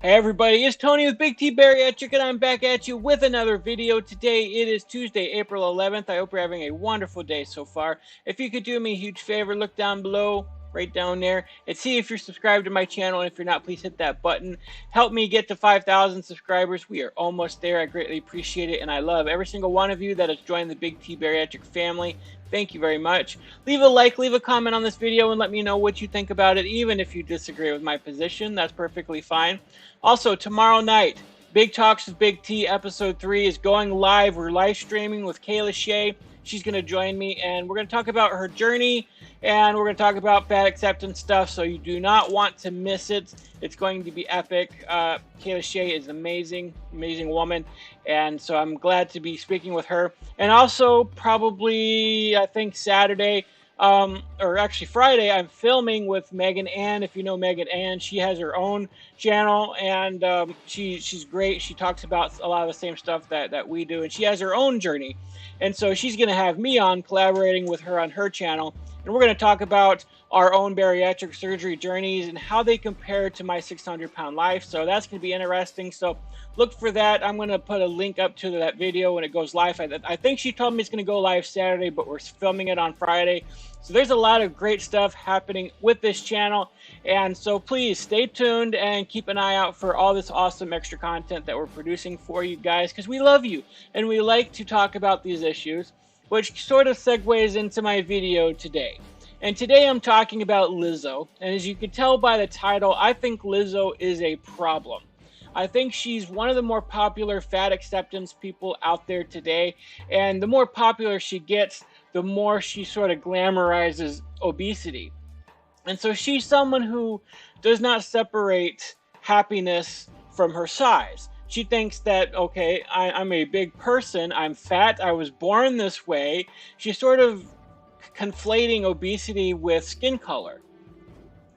Hey everybody, it's Tony with Big T Bariatric, and I'm back at you with another video. Today it is Tuesday, April 11th. I hope you're having a wonderful day so far. If you could do me a huge favor, look down below, right down there, and see if you're subscribed to my channel. And if you're not, please hit that button. Help me get to 5,000 subscribers. We are almost there. I greatly appreciate it, and I love every single one of you that has joined the Big T Bariatric family. Thank you very much. Leave a like, leave a comment on this video, and let me know what you think about it. Even if you disagree with my position, that's perfectly fine. Also, tomorrow night, Big Talks with Big T episode 3 is going live. We're live streaming with Kayla Shea. She's going to join me, and we're going to talk about her journey, and we're going to talk about fat acceptance stuff, so you do not want to miss it. It's going to be epic. Kayla Shea is an amazing, amazing woman, and so I'm glad to be speaking with her. And also, probably, I think Saturday, or actually Friday, I'm filming with Megan Ann. If you know Megan Ann, she has her own channel, and she's great. She talks about a lot of the same stuff that we do, and she has her own journey. And so she's going to have me on, collaborating with her on her channel, and we're going to talk about our own bariatric surgery journeys and how they compare to my 600-pound life. So that's going to be interesting. So look for that. I'm going to put a link up to that video when it goes live. I think she told me it's going to go live Saturday, but we're filming it on Friday. So there's a lot of great stuff happening with this channel. And so please stay tuned and keep an eye out for all this awesome extra content that we're producing for you guys, because we love you and we like to talk about these issues, which sort of segues into my video today. And today I'm talking about Lizzo. And as you can tell by the title, I think Lizzo is a problem. I think she's one of the more popular fat acceptance people out there today. And the more popular she gets, the more she sort of glamorizes obesity. And so she's someone who does not separate happiness from her size. She thinks that, okay, I'm a big person, I'm fat, I was born this way. She's sort of conflating obesity with skin color.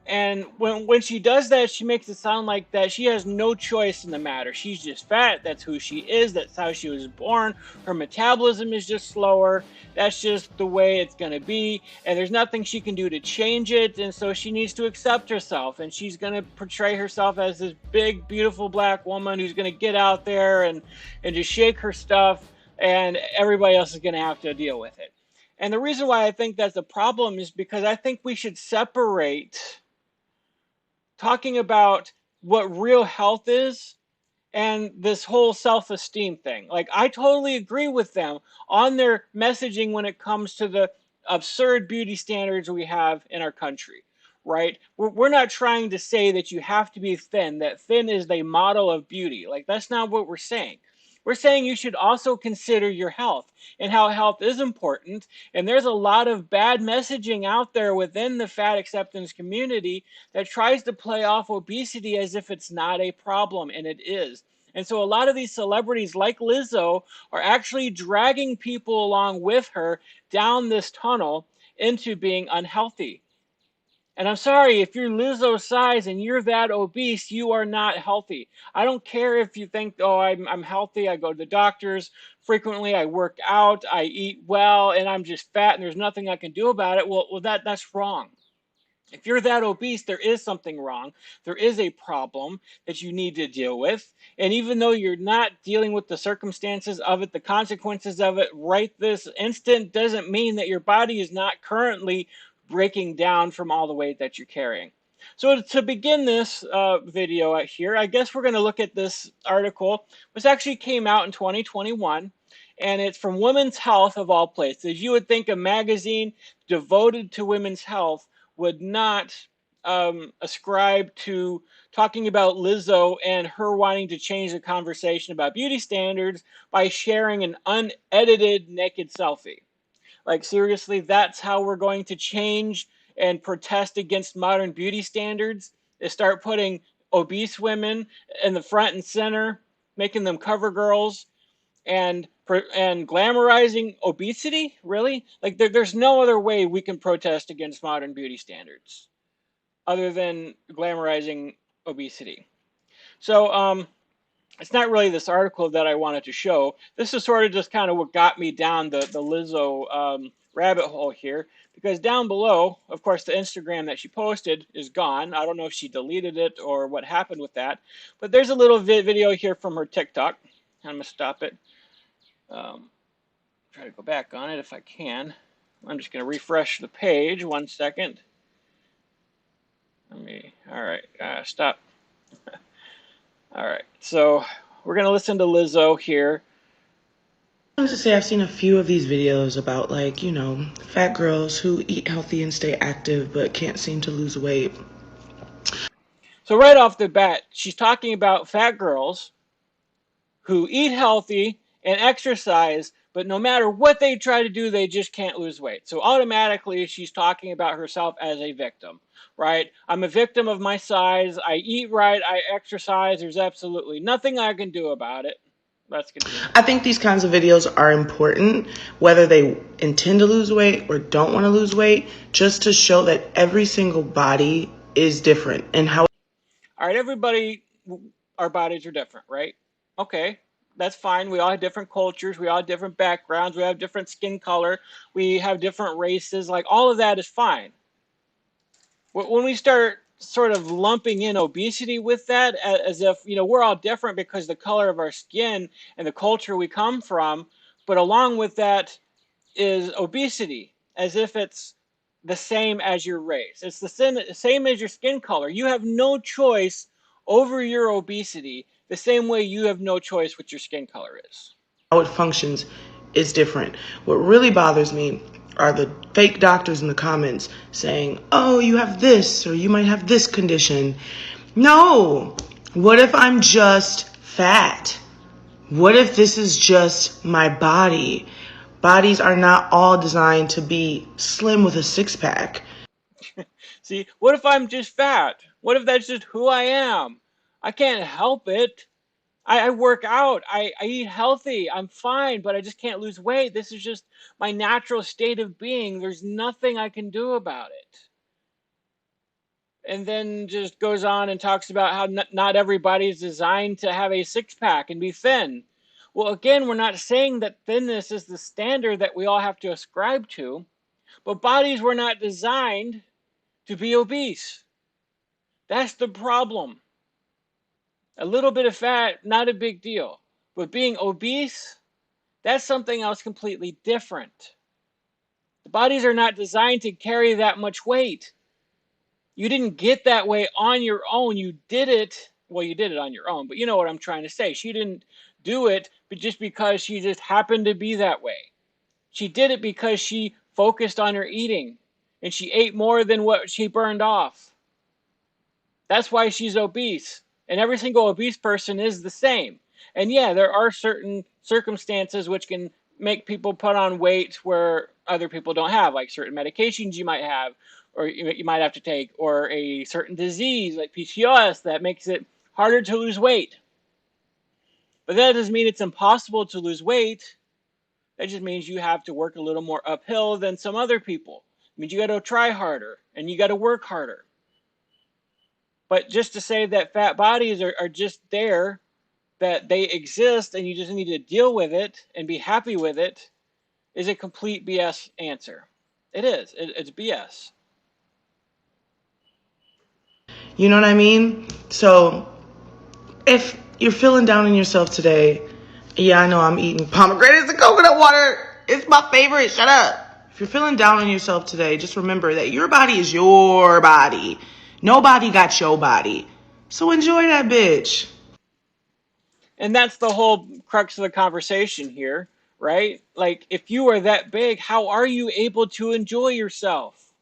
And when she does that, she makes it sound like that she has no choice in the matter. She's just fat. That's who she is. That's how she was born. Her metabolism is just slower. That's just the way it's going to be. And there's nothing she can do to change it. And so she needs to accept herself. And she's going to portray herself as this big, beautiful black woman who's going to get out there and just shake her stuff. And everybody else is going to have to deal with it. And the reason why I think that's a problem is because I think we should separate talking about what real health is and this whole self-esteem thing. Like, I totally agree with them on their messaging when it comes to the absurd beauty standards we have in our country, right? We're not trying to say that you have to be thin, that thin is the model of beauty. Like, that's not what we're saying. We're saying you should also consider your health and how health is important. And there's a lot of bad messaging out there within the fat acceptance community that tries to play off obesity as if it's not a problem, and it is. And so a lot of these celebrities like Lizzo are actually dragging people along with her down this tunnel into being unhealthy. And I'm sorry, if you're Lizzo's size and you're that obese, you are not healthy. I don't care if you think, oh, I'm healthy, I go to the doctors frequently, I work out, I eat well, and I'm just fat and there's nothing I can do about it. Well, that's wrong. If you're that obese, there is something wrong. There is a problem that you need to deal with. And even though you're not dealing with the circumstances of it, the consequences of it right this instant, doesn't mean that your body is not currently breaking down from all the weight that you're carrying. So to begin this video out here, I guess we're going to look at this article, which actually came out in 2021. And it's from Women's Health, of all places. You would think a magazine devoted to women's health would not ascribe to talking about Lizzo and her wanting to change the conversation about beauty standards by sharing an unedited naked selfie. Like, seriously, that's how we're going to change and protest against modern beauty standards, is start putting obese women in the front and center, making them cover girls, and glamorizing obesity? Really? Like, there's no other way we can protest against modern beauty standards other than glamorizing obesity. So it's not really this article that I wanted to show. This is sort of just kind of what got me down the Lizzo rabbit hole here. Because down below, of course, the Instagram that she posted is gone. I don't know if she deleted it or what happened with that. But there's a little video here from her TikTok. I'm going to stop it. Try to go back on it if I can. I'm just going to refresh the page. 1 second. All right, stop. All right, so we're going to listen to Lizzo here. I wanted to say I've seen a few of these videos about, like, you know, fat girls who eat healthy and stay active but can't seem to lose weight. So right off the bat, she's talking about fat girls who eat healthy and exercise, but no matter what they try to do, they just can't lose weight. So automatically, she's talking about herself as a victim, right? I'm a victim of my size. I eat right. I exercise. There's absolutely nothing I can do about it. Let's continue. I think these kinds of videos are important, whether they intend to lose weight or don't want to lose weight, just to show that every single body is different and how. All right, everybody, our bodies are different, right? Okay, that's fine. We all have different cultures. We all have different backgrounds. We have different skin color. We have different races. Like, all of that is fine. When we start sort of lumping in obesity with that, as if, you know, we're all different because the color of our skin and the culture we come from, but along with that is obesity, as if it's the same as your race. It's the same as your skin color. You have no choice over your obesity, the same way you have no choice what your skin color is. How it functions is different. What really bothers me are the fake doctors in the comments saying, oh, you have this, or you might have this condition. No. What if I'm just fat? What if this is just my body? Bodies are not all designed to be slim with a six-pack. See, what if I'm just fat? What if that's just who I am? I can't help it. I work out. I eat healthy. I'm fine, but I just can't lose weight. This is just my natural state of being. There's nothing I can do about it. And then just goes on and talks about how not everybody is designed to have a six pack and be thin. Well, again, we're not saying that thinness is the standard that we all have to ascribe to, but bodies were not designed to be obese. That's the problem. A little bit of fat, not a big deal. But being obese, that's something else completely different. The bodies are not designed to carry that much weight. You didn't get that way on your own. You did it. Well, you did it on your own, but you know what I'm trying to say. She didn't do it but just because she just happened to be that way. She did it because she focused on her eating and she ate more than what she burned off. That's why she's obese. And every single obese person is the same. And yeah, there are certain circumstances which can make people put on weight where other people don't have, like certain medications you might have, or you might have to take, or a certain disease like PCOS that makes it harder to lose weight. But that doesn't mean it's impossible to lose weight. That just means you have to work a little more uphill than some other people. It means you got to try harder and you got to work harder. But just to say that fat bodies are just there, that they exist and you just need to deal with it and be happy with it, is a complete BS answer. It is. It's BS. You know what I mean? So if you're feeling down on yourself today, yeah, I know I'm eating pomegranates and coconut water. It's my favorite. Shut up. If you're feeling down on yourself today, just remember that your body is your body. Nobody got your body. So enjoy that bitch. And that's the whole crux of the conversation here, right? Like, if you are that big, how are you able to enjoy yourself?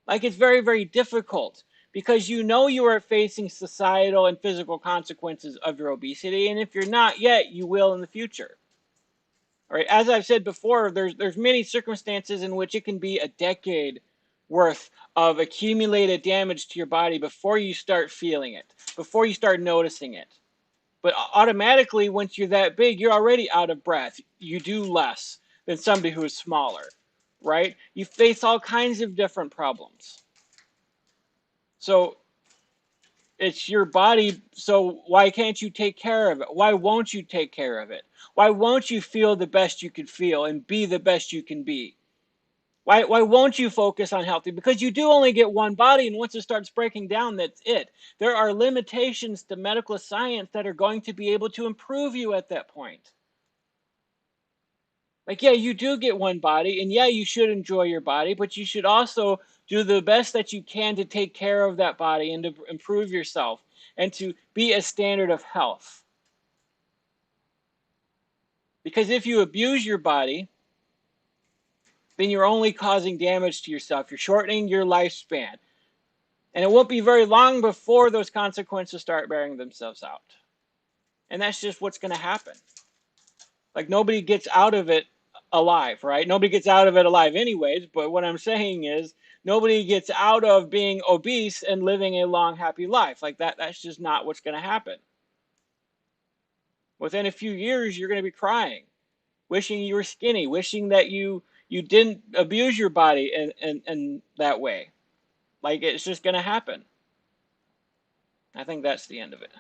Like, it's very, very difficult because you know you are facing societal and physical consequences of your obesity. And if you're not yet, you will in the future. All right. As I've said before, there's many circumstances in which it can be a decade worth of accumulated damage to your body before you start feeling it, before you start noticing it. But automatically, once you're that big, you're already out of breath. You do less than somebody who is smaller, right? You face all kinds of different problems. So It's your body, so why can't you take care of it? Why won't you take care of it? Why won't you feel the best you can feel and be the best you can be? Why won't you focus on healthy? Because you do only get one body, and once it starts breaking down, that's it. There are limitations to medical science that are going to be able to improve you at that point. Like, yeah, you do get one body, and yeah, you should enjoy your body, but you should also do the best that you can to take care of that body and to improve yourself and to be a standard of health. Because if you abuse your body, then you're only causing damage to yourself. You're shortening your lifespan. And it won't be very long before those consequences start bearing themselves out. And that's just what's going to happen. Like, nobody gets out of it alive, right? Nobody gets out of it alive anyways, but what I'm saying is nobody gets out of being obese and living a long, happy life. Like, that's just not what's going to happen. Within a few years, you're going to be crying, wishing you were skinny, wishing that you didn't abuse your body in that way. Like, it's just going to happen. I think that's the end of it.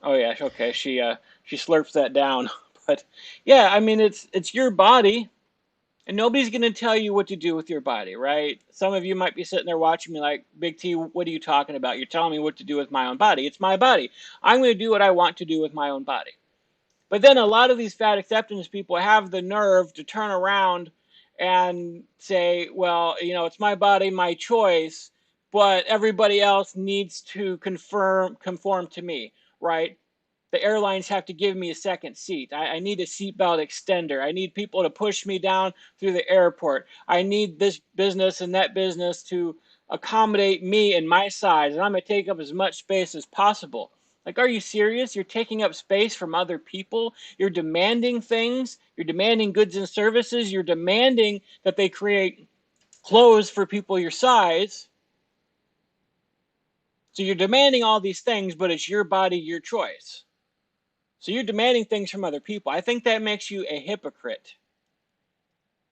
Oh yeah, okay. She slurps that down. But yeah, I mean it's your body, and nobody's gonna tell you what to do with your body, right? Some of you might be sitting there watching me like, Big T, what are you talking about? You're telling me what to do with my own body. It's my body. I'm gonna do what I want to do with my own body. But then a lot of these fat acceptance people have the nerve to turn around and say, well, it's my body, my choice, but everybody else needs to conform to me, right? The airlines have to give me a second seat. I need a seatbelt extender. I need people to push me down through the airport. I need this business and that business to accommodate me and my size, and I'm going to take up as much space as possible. Like, are you serious? You're taking up space from other people. You're demanding things. You're demanding goods and services. You're demanding that they create clothes for people your size. So you're demanding all these things, but it's your body, your choice. So you're demanding things from other people. I think that makes you a hypocrite.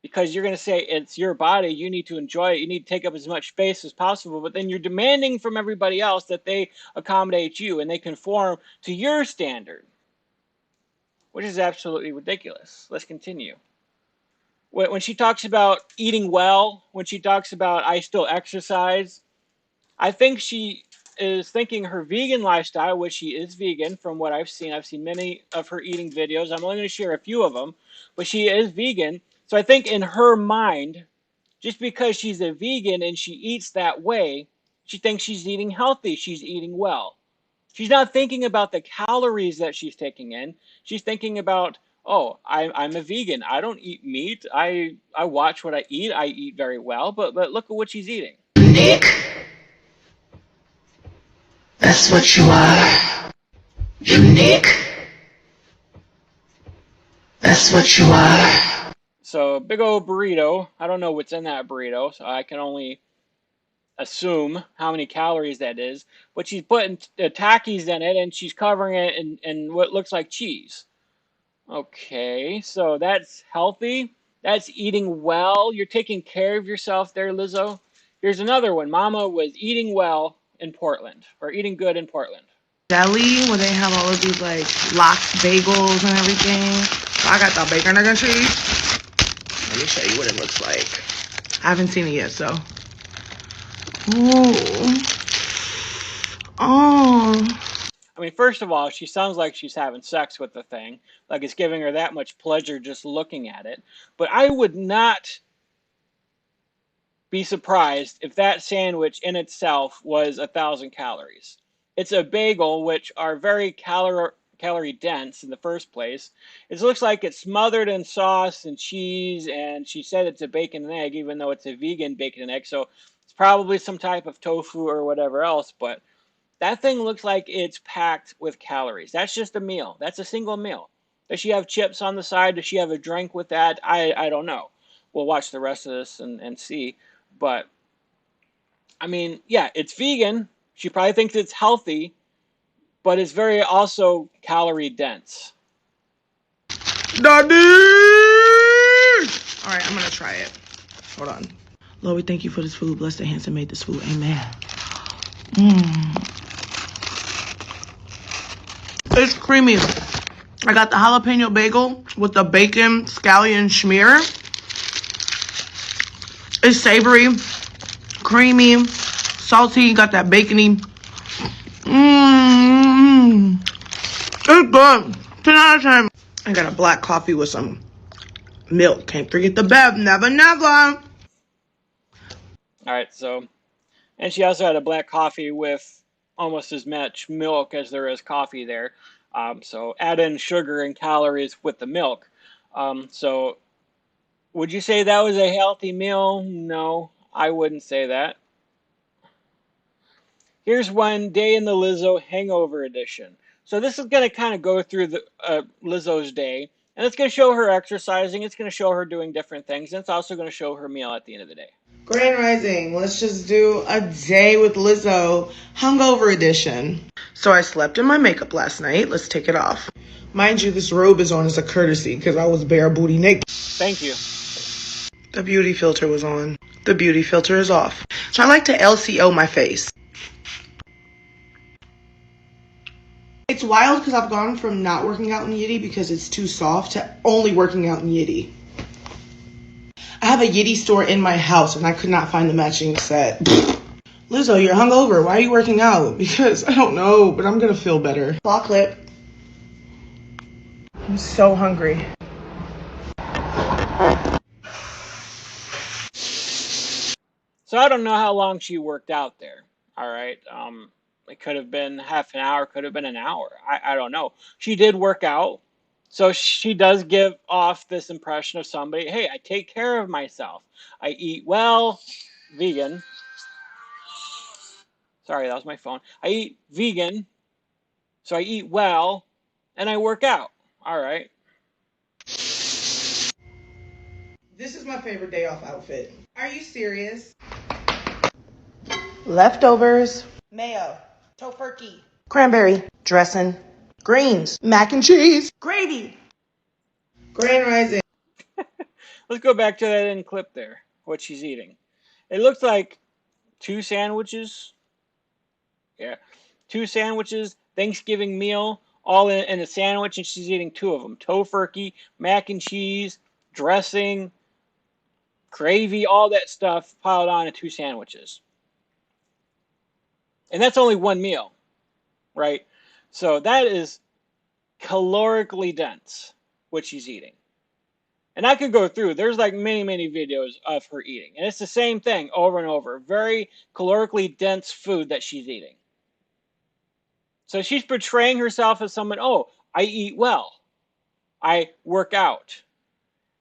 Because you're going to say it's your body, you need to enjoy it, you need to take up as much space as possible, but then you're demanding from everybody else that they accommodate you and they conform to your standard, which is absolutely ridiculous. Let's continue. When she talks about eating well, when she talks about I still exercise, I think she is thinking her vegan lifestyle, which she is vegan from what I've seen. I've seen many of her eating videos. I'm only going to share a few of them, but she is vegan. So I think in her mind, just because she's a vegan and she eats that way, she thinks she's eating healthy, she's eating well. She's not thinking about the calories that she's taking in. She's thinking about, oh, I'm a vegan. I don't eat meat. I watch what I eat. I eat very well, but look at what she's eating. Nick, that's what you are. Unique. That's what you are. So, big old burrito. I don't know what's in that burrito, so I can only assume how many calories that is. But she's putting Takis in it, and she's covering it in what looks like cheese. Okay, so that's healthy. That's eating well. You're taking care of yourself there, Lizzo. Here's another one. Mama was eating well in Portland, or eating good in Portland. Deli, where they have all of these like locked bagels and everything. So I got the bacon, egg, and cheese. Let me show you what it looks like. I haven't seen it yet, so. Ooh. Oh. I mean, first of all, she sounds like she's having sex with the thing. Like it's giving her that much pleasure just looking at it. But I would not be surprised if that sandwich in itself was 1,000 calories. It's a bagel, which are very calorie dense in the first place. It looks like it's smothered in sauce and cheese, and she said it's a bacon and egg, even though it's a vegan bacon and egg. So it's probably some type of tofu or whatever else, but that thing looks like it's packed with calories. That's just a meal. That's a single meal. Does she have chips on the side? Does she have a drink with that? I don't know. We'll watch the rest of this and see. But, I mean, yeah, it's vegan. She probably thinks it's healthy, but it's very also calorie dense. Daddy! All right, I'm going to try it. Hold on. Lord, we thank you for this food. Bless the hands that made this food. Amen. It's creamy. I got the jalapeno bagel with the bacon scallion schmear. It's savory, creamy, salty. Got that bacony. It's good. 10 out of 10. I got a black coffee with some milk. Can't forget the bev. Never, never. All right, so, and she also had a black coffee with almost as much milk as there is coffee there. So add in sugar and calories with the milk. So would you say that was a healthy meal? No, I wouldn't say that. Here's one day in the Lizzo hangover edition. So this is going to kind of go through the Lizzo's day, and it's going to show her exercising. It's going to show her doing different things, and it's also going to show her meal at the end of the day. Grand Rising. Let's just do a day with Lizzo hungover edition. So I slept in my makeup last night. Let's take it off. Mind you, this robe is on as a courtesy because I was bare booty naked. Thank you. The beauty filter was on. The beauty filter is off. So I like to LCO my face. It's wild because I've gone from not working out in Yiddy because it's too soft to only working out in Yiddy. I have a Yiddy store in my house and I could not find the matching set. Lizzo, you're hungover. Why are you working out? Because I don't know, but I'm gonna feel better. Claw clip. I'm so hungry. So I don't know how long she worked out there. All right. It could have been half an hour, could have been an hour. I don't know. She did work out. So she does give off this impression of somebody, hey, I take care of myself. I eat well, vegan. Sorry, that was my phone. I eat vegan, so I eat well, and I work out. All right. This is my favorite day off outfit. Are you serious? Leftovers. Mayo. Tofurkey. Cranberry. Dressing. Greens. Mac and cheese. Gravy. Grand Rising. Let's go back to that end clip there, what she's eating. It looks like 2 sandwiches. Yeah. 2 sandwiches, Thanksgiving meal, all in a sandwich, and she's eating 2 of them. Tofurkey, mac and cheese, dressing, gravy, all that stuff piled on in 2 sandwiches. And that's only one meal, right? So that is calorically dense, what she's eating. And I could go through, there's like many, many videos of her eating. And it's the same thing over and over. Very calorically dense food that she's eating. So she's portraying herself as someone, oh, I eat well. I work out.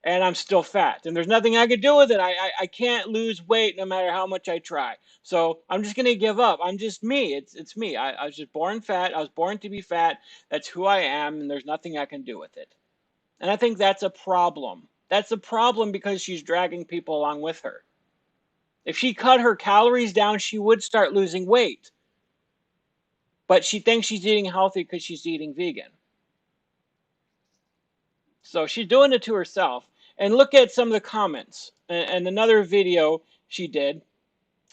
And I'm still fat. And there's nothing I could do with it. I can't lose weight no matter how much I try. So I'm just going to give up. I'm just me. It's me. I was just born fat. I was born to be fat. That's who I am. And there's nothing I can do with it. And I think that's a problem. That's a problem because she's dragging people along with her. If she cut her calories down, she would start losing weight. But she thinks she's eating healthy because she's eating vegan. So she's doing it to herself. And look at some of the comments. And another video she did,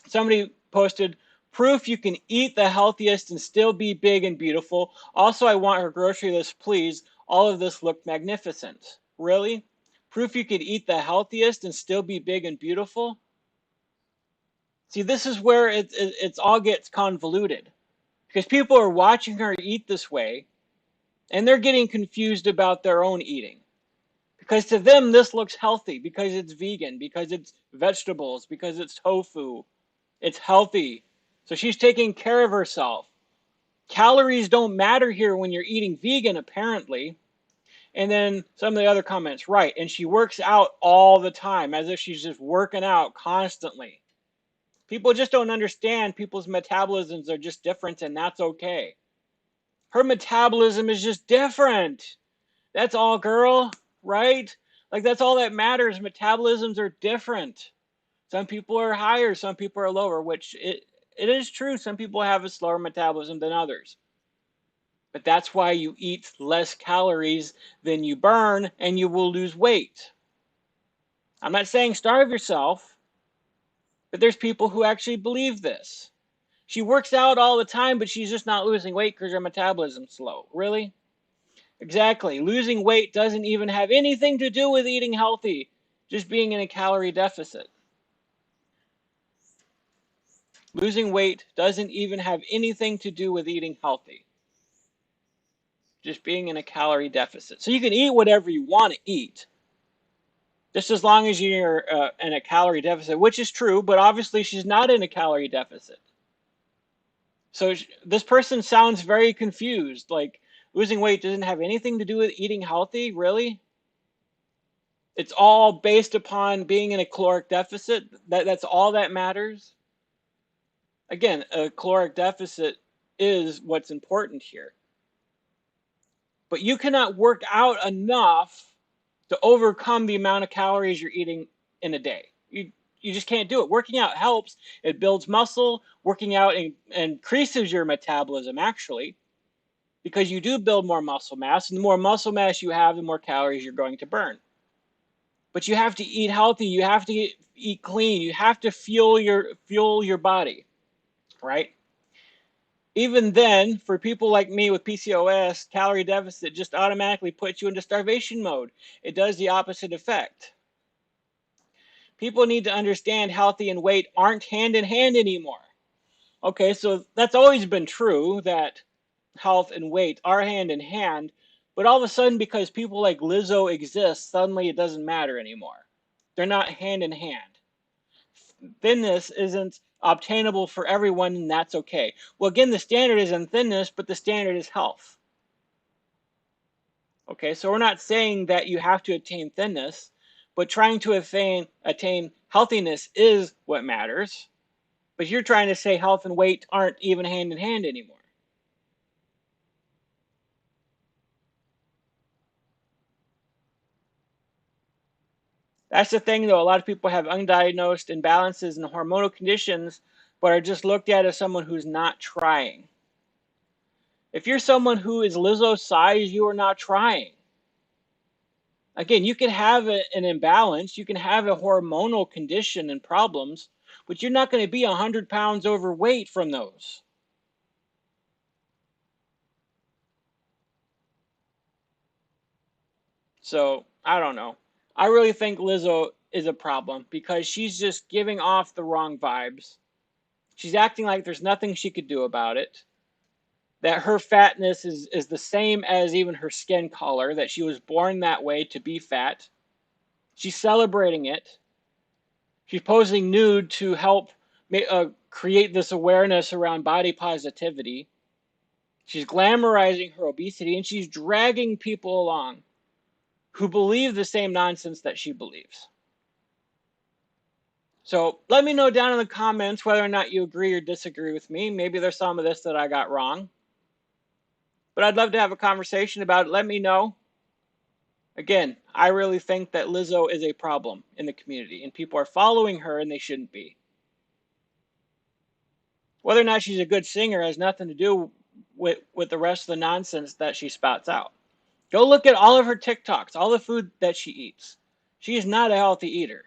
somebody posted, proof you can eat the healthiest and still be big and beautiful. Also, I want her grocery list, please. All of this looked magnificent. Really? Proof you could eat the healthiest and still be big and beautiful? See, this is where it's all gets convoluted. Because people are watching her eat this way, and they're getting confused about their own eating. Because to them, this looks healthy because it's vegan, because it's vegetables, because it's tofu. It's healthy. So she's taking care of herself. Calories don't matter here when you're eating vegan, apparently. And then some of the other comments, right. And she works out all the time, as if she's just working out constantly. People just don't understand people's metabolisms are just different, and that's okay. Her metabolism is just different. That's all, girl, right? Like, that's all that matters. Metabolisms are different. Some people are higher, some people are lower, which it is true. Some people have a slower metabolism than others. But that's why you eat less calories than you burn, and you will lose weight. I'm not saying starve yourself, but there's people who actually believe this. She works out all the time, but she's just not losing weight because her metabolism's slow. Really? Exactly. Losing weight doesn't even have anything to do with eating healthy, just being in a calorie deficit. Losing weight doesn't even have anything to do with eating healthy, just being in a calorie deficit. So you can eat whatever you want to eat, just as long as you're in a calorie deficit, which is true, but obviously she's not in a calorie deficit. So this person sounds very confused, like losing weight doesn't have anything to do with eating healthy, really? It's all based upon being in a caloric deficit. That's all that matters. Again, a caloric deficit is what's important here. But you cannot work out enough to overcome the amount of calories you're eating in a day. You just can't do it. Working out helps. It builds muscle. Working out increases your metabolism, actually, because you do build more muscle mass. And the more muscle mass you have, the more calories you're going to burn. But you have to eat healthy. You have to eat clean. You have to fuel your body, right? Even then, for people like me with PCOS, calorie deficit just automatically puts you into starvation mode. It does the opposite effect. People need to understand healthy and weight aren't hand in hand anymore. Okay, so that's always been true that health and weight are hand in hand, but all of a sudden, because people like Lizzo exist, suddenly it doesn't matter anymore. They're not hand in hand. Thinness isn't obtainable for everyone, and that's okay. Well, again, the standard isn't thinness, but the standard is health. Okay, so we're not saying that you have to attain thinness, but trying to attain healthiness is what matters. But you're trying to say health and weight aren't even hand in hand anymore. That's the thing, though. A lot of people have undiagnosed imbalances and hormonal conditions, but are just looked at as someone who's not trying. If you're someone who is Lizzo's size, you are not trying. Again, you can have an imbalance, you can have a hormonal condition and problems, but you're not going to be 100 pounds overweight from those. So, I don't know. I really think Lizzo is a problem because she's just giving off the wrong vibes. She's acting like there's nothing she could do about it, that her fatness is the same as even her skin color, that she was born that way to be fat. She's celebrating it. She's posing nude to help create this awareness around body positivity. She's glamorizing her obesity, and she's dragging people along who believe the same nonsense that she believes. So let me know down in the comments whether or not you agree or disagree with me. Maybe there's some of this that I got wrong. But I'd love to have a conversation about it. Let me know. Again, I really think that Lizzo is a problem in the community, and people are following her, and they shouldn't be. Whether or not she's a good singer has nothing to do with the rest of the nonsense that she spouts out. Go look at all of her TikToks, all the food that she eats. She is not a healthy eater.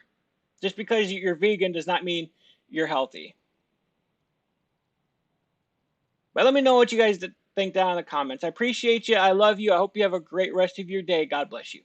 Just because you're vegan does not mean you're healthy. But let me know what you guys think down in the comments. I appreciate you. I love you. I hope you have a great rest of your day. God bless you.